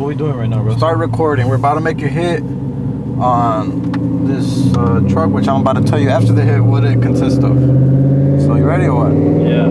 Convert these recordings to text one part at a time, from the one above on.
we doing right now, bro? Start recording. We're about to make a hit on this truck, which I'm about to tell you after the hit what it consists of. So you ready or what? Yeah.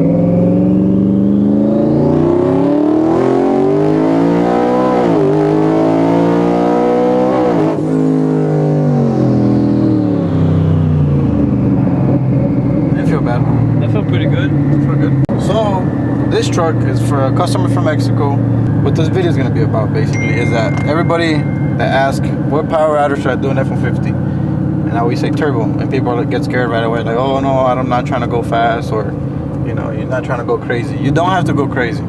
This truck is for a customer from Mexico. What this video is going to be about basically is that everybody that asks what power adder should I do in F-150, and I always say turbo, and people get scared right away, like, oh no, I'm not trying to go fast, or you know, you're not trying to go crazy. You don't have to go crazy.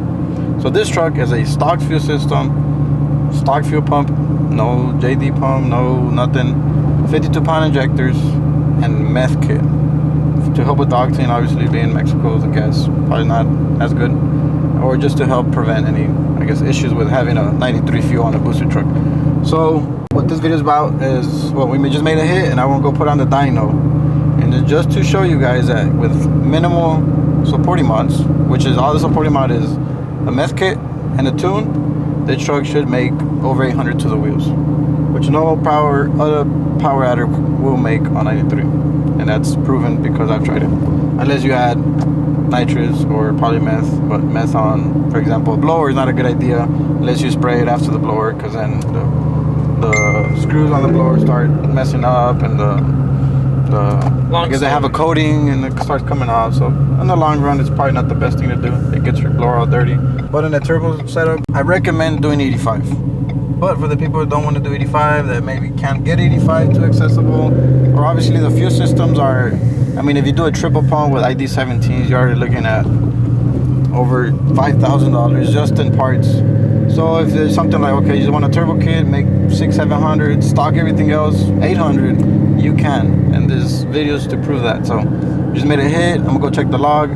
So this truck is a stock fuel system, stock fuel pump, no JD pump, no nothing, 52-pound injectors, and meth kit to help with the octane. Obviously, being Mexico, the gas probably not as good, or just to help prevent any, I guess, issues with having a 93 fuel on a booster truck. So what this video is about is, well, we just made a hit, and I won't go put on the dyno, and it's just to show you guys that with minimal supporting mods, which is all the supporting mod is a meth kit and a tune, the truck should make over 800 to the wheels, which no other power adder will make on 93, and that's proven because I've tried it. Unless you add nitrous or polymeth, but meth on, for example, a blower is not a good idea unless you spray it after the blower, because then the screws on the blower start messing up, and I guess they have a coating and it starts coming off. So in the long run, it's probably not the best thing to do. It gets your blower all dirty. But in a turbo setup, I recommend doing 85. But for the people that don't want to do 85, that maybe can't get 85 too accessible, or obviously the fuel systems are, I mean, if you do a triple pump with ID17s, you're already looking at over $5,000 just in parts. So if there's something like, okay, you just want a turbo kit, make 600-700, stock everything else 800, you can. And there's videos to prove that. So just made a hit. I'm gonna go check the log,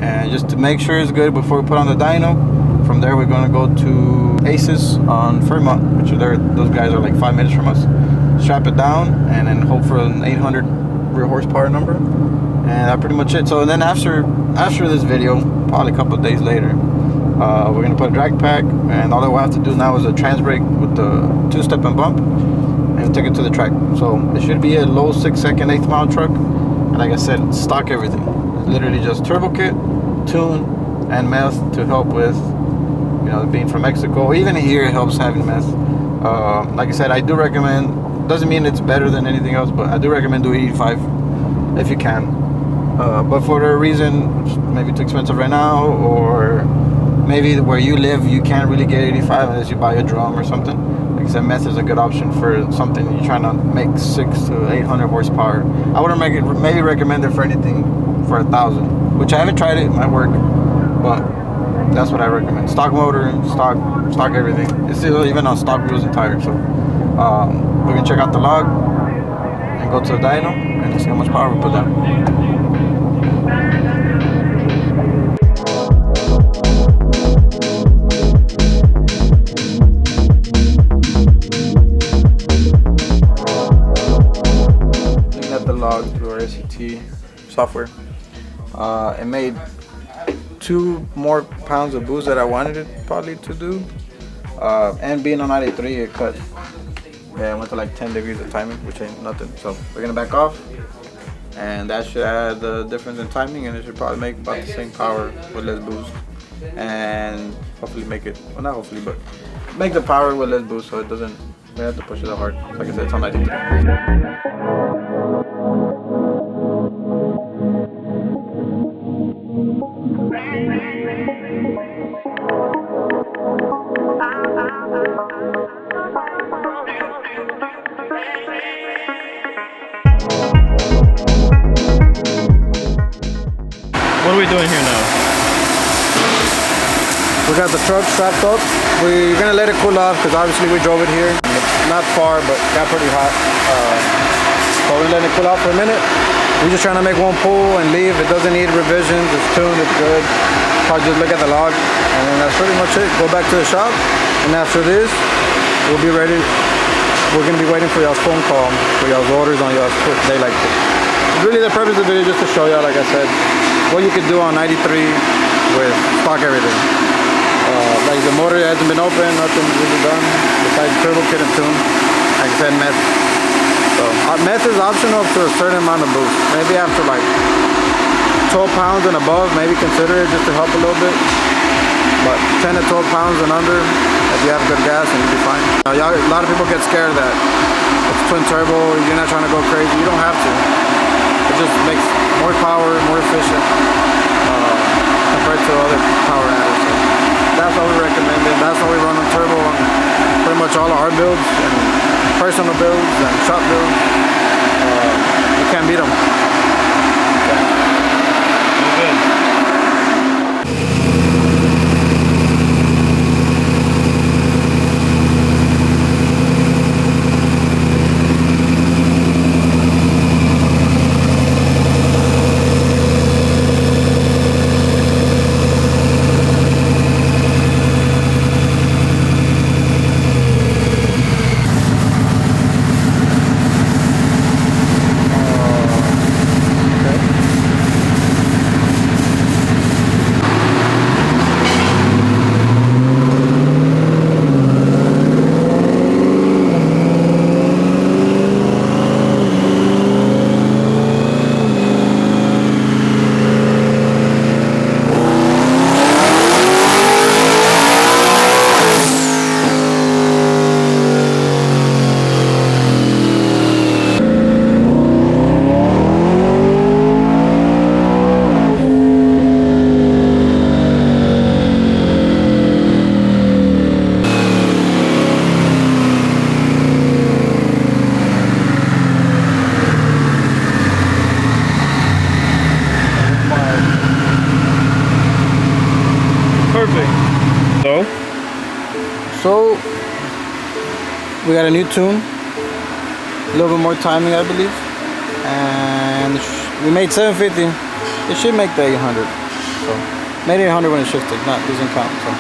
and just to make sure it's good before we put on the dyno. From there, we're gonna go to Aces on Fremont, which are those guys are like 5 minutes from us. Strap it down, and then hope for an 800 rear horsepower number, and that's pretty much it. So then after this video, probably a couple of days later, we're gonna put a drag pack, and all that we'll have to do now is a trans brake with the 2-step and bump, and take it to the track. So it should be a low 6-second 8th mile truck, and like I said, stock everything. It's literally just turbo kit, tune, and meth to help with, you know, being from Mexico. Even here it helps having meth. Like I said, I do recommend, doesn't mean it's better than anything else, but I do recommend doing 85 if you can. But for a reason, maybe too expensive right now, or maybe where you live you can't really get 85 unless you buy a drum or something. Like I said, meth is a good option for something you're trying to make 600 to 800 horsepower. I wouldn't maybe recommend it for anything for 1,000, which I haven't tried it, it might work, but that's what I recommend. Stock motor, stock everything. It's still even on stock wheels and tires. So we're gonna check out the log and go to the dyno and see how much power we put down. Looking at the log through our SCT software, it made 2 more pounds of boost that I wanted it probably to do, and being on 93, it cut. Yeah, I went to like 10 degrees of timing, which ain't nothing. So we're gonna back off, and that should add the difference in timing, and it should probably make about the same power with less boost, and hopefully make it, well, not hopefully, but make the power with less boost, so it doesn't, we have to push it that hard. Like I said, it's on 93. What are we doing here now? We got the truck strapped up. We're gonna let it cool off because obviously we drove it here. Not far, but got pretty hot. So we're letting it cool off for a minute. We're just trying to make one pull and leave. It doesn't need revisions. It's tuned. It's good. Probably just look at the log, and then that's pretty much it. Go back to the shop, and after this, we'll be ready. We're gonna be waiting for y'all's phone call for y'all's orders on y'all's day like this. Really, the purpose of the video is just to show y'all, like I said, what you could do on 93 with stock everything. Like the motor hasn't been open, nothing really done besides turbo kit and tune. Like I said, meth. So meth is optional up to a certain amount of boost. Maybe after like 12 pounds and above, maybe consider it just to help a little bit. But 10 to 12 pounds and under, if you have good gas, and you'll be fine. A lot of people get scared that it's twin turbo, you're not trying to go crazy. You don't have to. It just makes more power, more efficient compared to other power adders. So that's what we recommend it. That's why we run on turbo on pretty much all of our builds, and personal builds and shop builds. You can't beat them. So we got a new tune, a little bit more timing, I believe, and we made 750. It should make the 800. So made 800 when it shifted, not losing count. So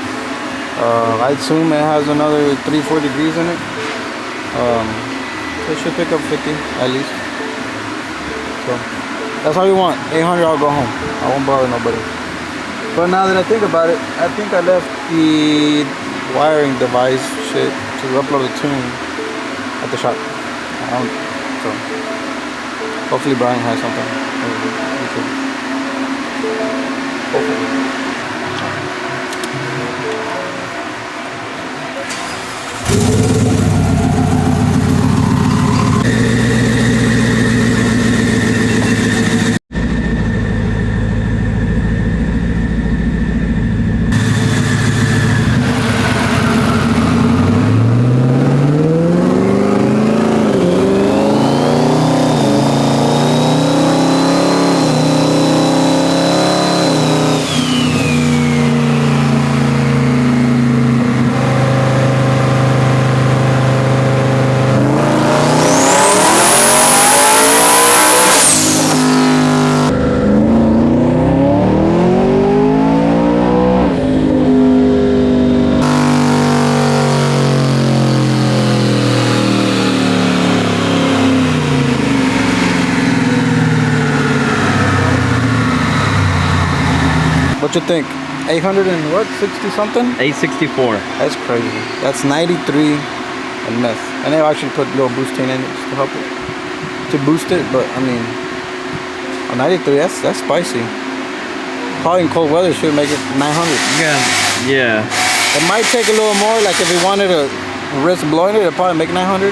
I assume it has another 3-4 degrees in it. So it should pick up 50 at least. So that's all we want. 800, I'll go home. I won't bother nobody. But now that I think about it, I think I left the wiring device shit to upload the tune at the shop. So hopefully Brian has something. Hopefully. What you think? 800 and what? 60 something? 864. That's crazy. That's 93 and meth. And they actually put a little boosting in it just to help it, to boost it. But I mean, on 93, that's spicy. Probably in cold weather should make it 900. Yeah. It might take a little more. Like if we wanted to risk blowing it, it'd probably make 900.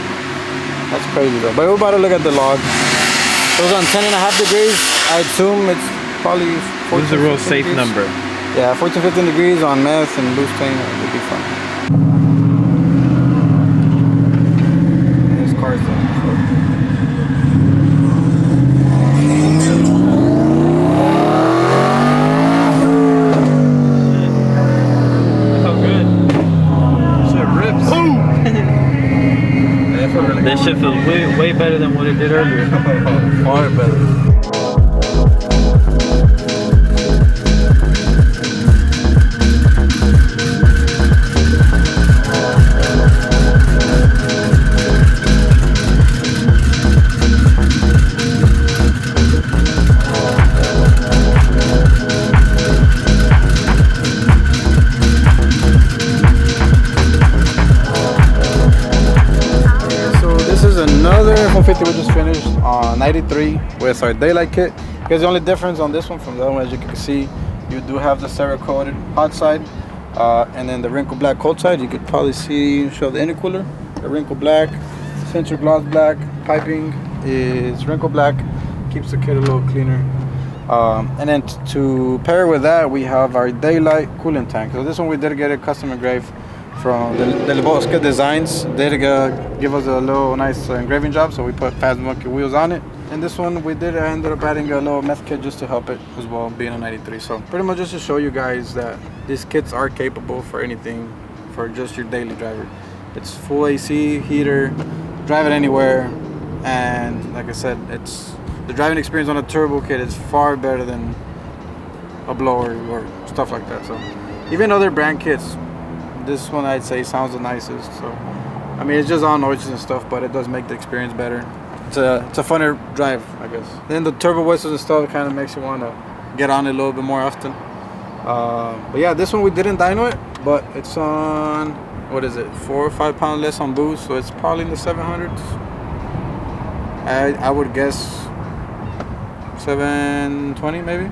That's crazy though. But we're about to look at the log. It was on 10.5 degrees. I assume it's probably 14. This is a real safe degrees. number. Yeah, 14-15 degrees on meth and boosting, it would be fun. There's cars there. So good. Shit rips. Yeah, it felt really That shit feels way better than what it did earlier. far better. 93 with our daylight kit. Because the only difference on this one from the other one, as you can see, you do have the Cerakoted hot side, and then the wrinkle black cold side. You could probably show the intercooler, the wrinkle black, sensor gloss black, piping is wrinkle black, keeps the kit a little cleaner. And then to pair with that, we have our daylight coolant tank. So this one we did get a custom engraved from the Lebowski Designs. They did give us a little nice engraving job, so we put Fast Monkey wheels on it. And this one we did ended up adding a little meth kit just to help it as well, being a 93. So pretty much just to show you guys that these kits are capable for anything, for just your daily driver. It's full AC, heater, drive it anywhere, and like I said, it's the driving experience on a turbo kit is far better than a blower or stuff like that. So even other brand kits, this one I'd say sounds the nicest. So I mean, it's just all noises and stuff, but it does make the experience better. It's a funner drive, I guess. Then the turbo whistles and stuff kind of makes you want to get on it a little bit more often. But yeah, this one we didn't dyno it, but it's on, what is it, 4 or 5 pounds less on boost, so it's probably in the 700s. I would guess 720 maybe.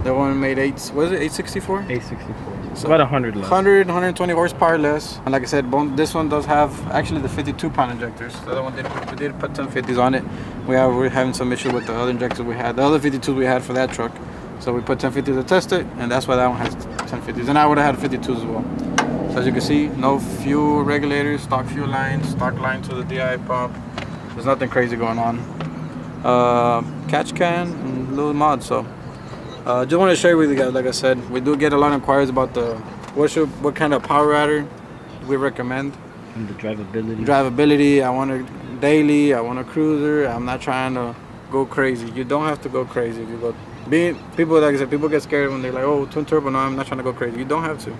The one made 864? 864. So about 100 less. 120 horsepower less. And like I said, this one does have actually the 52-pound injectors. The other one we did put 1050s on it. We're having some issue with the other injectors we had. The other 52s we had for that truck. So we put 1050s to test it, and that's why that one has 1050s. And I would have had 52s as well. So as you can see, no fuel regulators, stock fuel lines, stock line to the DI pump. There's nothing crazy going on. Catch can and little mods. So just want to share with you guys. Like I said, we do get a lot of inquiries about what kind of power adder we recommend. And the drivability. Drivability. I want a daily. I want a cruiser. I'm not trying to go crazy. You don't have to go crazy if you go. People, like I said, people get scared when they're like, "Oh, twin turbo." No, I'm not trying to go crazy. You don't have to.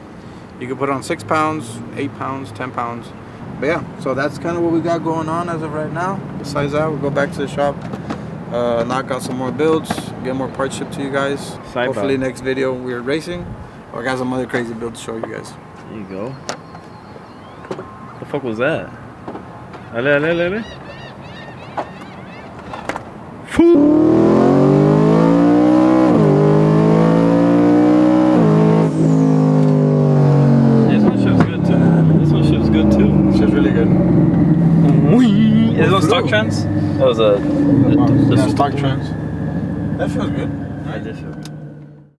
You can put it on 6 pounds, 8 pounds, 10 pounds. But yeah, so that's kind of what we got going on as of right now. Besides that, we'll go back to the shop, knock out some more builds, get more parts shipped to you guys. Hopefully next video we're racing, or got some other crazy builds to show you guys. There you go. The fuck was that? Ale. This one ships good too. This one ships good too. Ships really good. Is those stock trends? That was stock trends. That feels good. I did feel